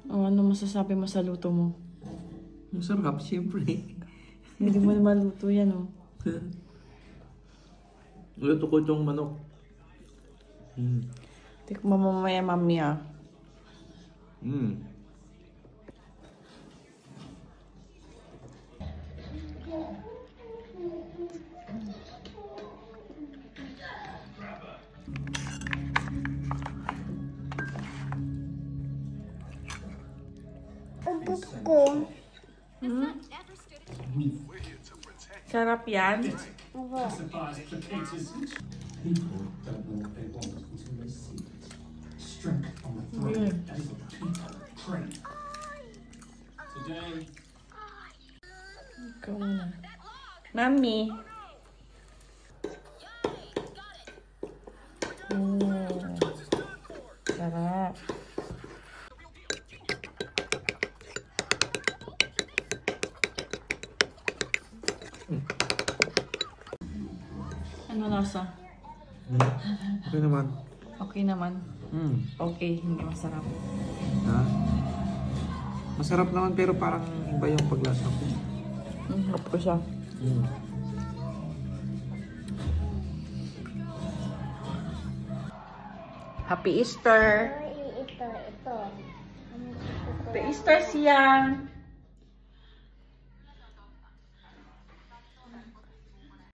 O, ano masasabi mo sa luto mo? Masarap, siyempre. Hindi mo naman luto yan, oh. Luto ko itong manok. Tikman mo mamaya, mami, ah. Ubus ko. Sarap yan. Opo. People don't know what they want until they see it. Strength on the throne. That is what the people crave. Today. Ikaw na. Mami. Sarap. Ano lasa? Okay naman. Okay naman. Okay, hindi masarap. Ha? Masarap naman pero parang iba yung paglasa ko. Harap ko siya. Happy Easter! Ito. Happy Easter, Siang!